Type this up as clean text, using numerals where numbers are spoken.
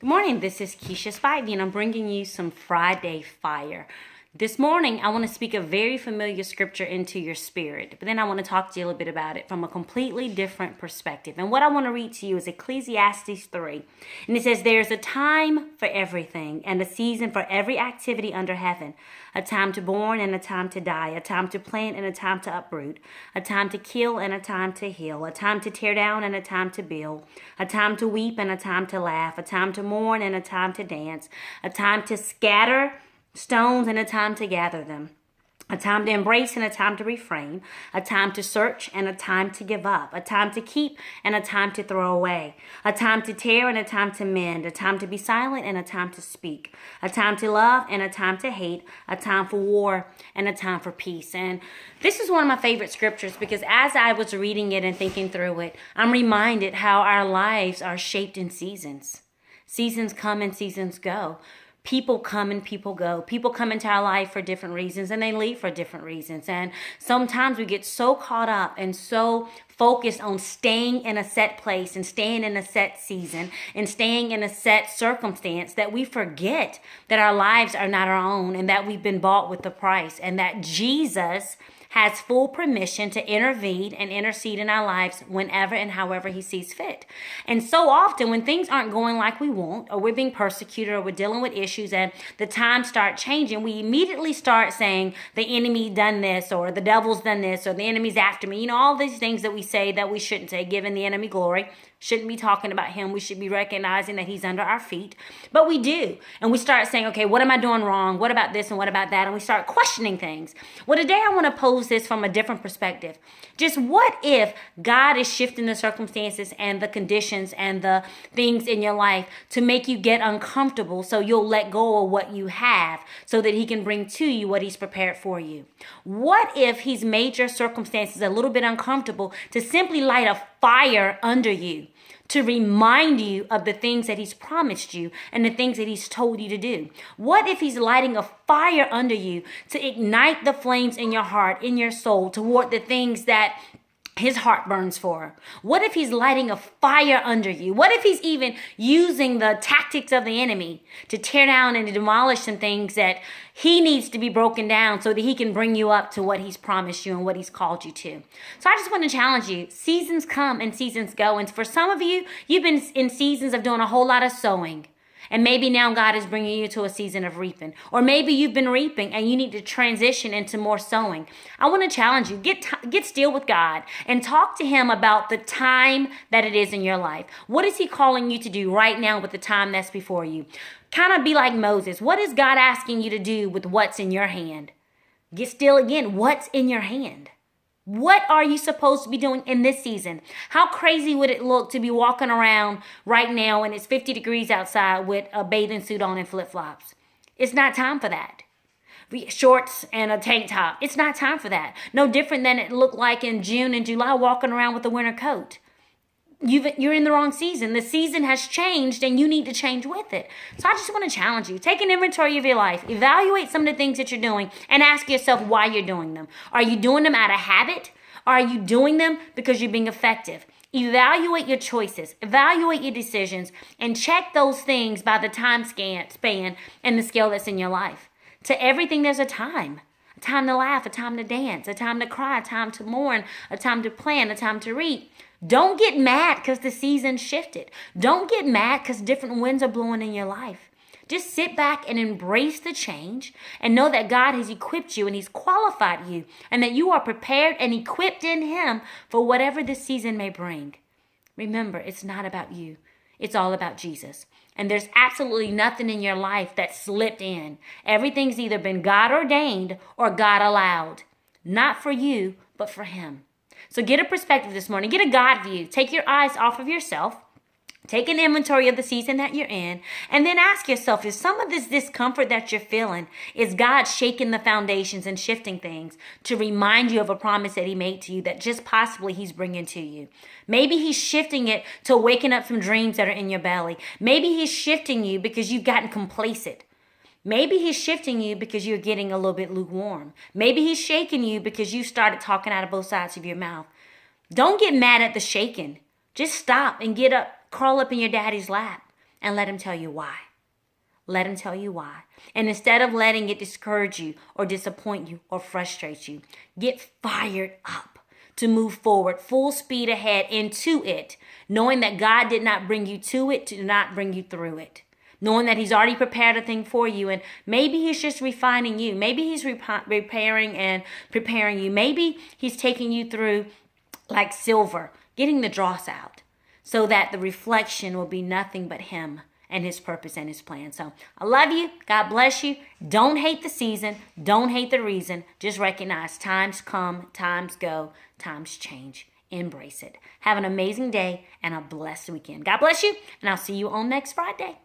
Good morning, this is Keisha Spivey, and I'm bringing you some Friday fire. This morning, I want to speak a very familiar scripture into your spirit, but then I want to talk to you a little bit about it from a completely different perspective. And what I want to read to you is Ecclesiastes 3. And it says, "There's a time for everything and a season for every activity under heaven, a time to born and a time to die, a time to plant and a time to uproot, a time to kill and a time to heal, a time to tear down and a time to build, a time to weep and a time to laugh, a time to mourn and a time to dance, a time to scatter stones and a time to gather them, a time to embrace and a time to refrain, a time to search and a time to give up, a time to keep and a time to throw away, a time to tear and a time to mend, a time to be silent and a time to speak, a time to love and a time to hate, a time for war and a time for peace." And this is one of my favorite scriptures because as I was reading it and thinking through it, I'm reminded how our lives are shaped in seasons. Seasons come and seasons go. People come and people go. People come into our life for different reasons and they leave for different reasons. And sometimes we get so caught up and so focused on staying in a set place and staying in a set season and staying in a set circumstance that we forget that our lives are not our own and that we've been bought with a price and that Jesus has full permission to intervene and intercede in our lives whenever and however he sees fit. And so often when things aren't going like we want, or we're being persecuted, or we're dealing with issues and the times start changing, we immediately start saying the enemy done this, or the devil's done this, or the enemy's after me. All these things that we say that we shouldn't say, giving the enemy glory. Shouldn't be talking about him. We should be recognizing that he's under our feet. But we do. And we start saying, okay, what am I doing wrong? What about this and what about that? And we start questioning things. Well, today I want to pose this from a different perspective. Just what if God is shifting the circumstances and the conditions and the things in your life to make you get uncomfortable so you'll let go of what you have so that he can bring to you what he's prepared for you? What if he's made your circumstances a little bit uncomfortable to simply light a fire under you, to remind you of the things that he's promised you and the things that he's told you to do? What if he's lighting a fire under you to ignite the flames in your heart, in your soul, toward the things that his heart burns for? What if he's lighting a fire under you? What if he's even using the tactics of the enemy to tear down and to demolish some things that he needs to be broken down so that he can bring you up to what he's promised you and what he's called you to? So I just want to challenge you. Seasons come and seasons go. And for some of you, you've been in seasons of doing a whole lot of sowing. And maybe now God is bringing you to a season of reaping. Or maybe you've been reaping and you need to transition into more sowing. I want to challenge you. Get still with God and talk to him about the time that it is in your life. What is he calling you to do right now with the time that's before you? Kind of be like Moses. What is God asking you to do with what's in your hand? Get still again. What's in your hand? What are you supposed to be doing in this season? How crazy would it look to be walking around right now and it's 50 degrees outside with a bathing suit on and flip-flops? It's not time for that. Shorts and a tank top. It's not time for that. No different than it looked like in June and July walking around with a winter coat. You're in the wrong season. The season has changed and you need to change with it. So I just want to challenge you. Take an inventory of your life. Evaluate some of the things that you're doing and ask yourself why you're doing them. Are you doing them out of habit? Or are you doing them because you're being effective? Evaluate your choices. Evaluate your decisions and check those things by the time span and the scale that's in your life. To everything, there's a time. A time to laugh, a time to dance, a time to cry, a time to mourn, a time to plan, a time to reap. Don't get mad because the season shifted. Don't get mad because different winds are blowing in your life. Just sit back and embrace the change and know that God has equipped you and he's qualified you and that you are prepared and equipped in him for whatever this season may bring. Remember, it's not about you. It's all about Jesus. And there's absolutely nothing in your life that slipped in. Everything's either been God ordained or God allowed. Not for you, but for him. So get a perspective this morning. Get a God view. Take your eyes off of yourself. Take an inventory of the season that you're in. And then ask yourself, is some of this discomfort that you're feeling, is God shaking the foundations and shifting things to remind you of a promise that he made to you that just possibly he's bringing to you? Maybe he's shifting it to waking up some dreams that are in your belly. Maybe he's shifting you because you've gotten complacent. Maybe he's shifting you because you're getting a little bit lukewarm. Maybe he's shaking you because you started talking out of both sides of your mouth. Don't get mad at the shaking. Just stop and get up, crawl up in your daddy's lap. and let him tell you why. Let him tell you why. And instead of letting it discourage you or disappoint you or frustrate you, get fired up to move forward, full speed ahead into it, knowing that God did not bring you to it, to not bring you through it. Knowing that he's already prepared a thing for you, and maybe he's just refining you. Maybe he's repairing and preparing you. Maybe he's taking you through like silver, getting the dross out so that the reflection will be nothing but him and his purpose and his plan. So I love you. God bless you. Don't hate the season. Don't hate the reason. Just recognize times come, times go, times change. Embrace it. Have an amazing day and a blessed weekend. God bless you, and I'll see you on next Friday.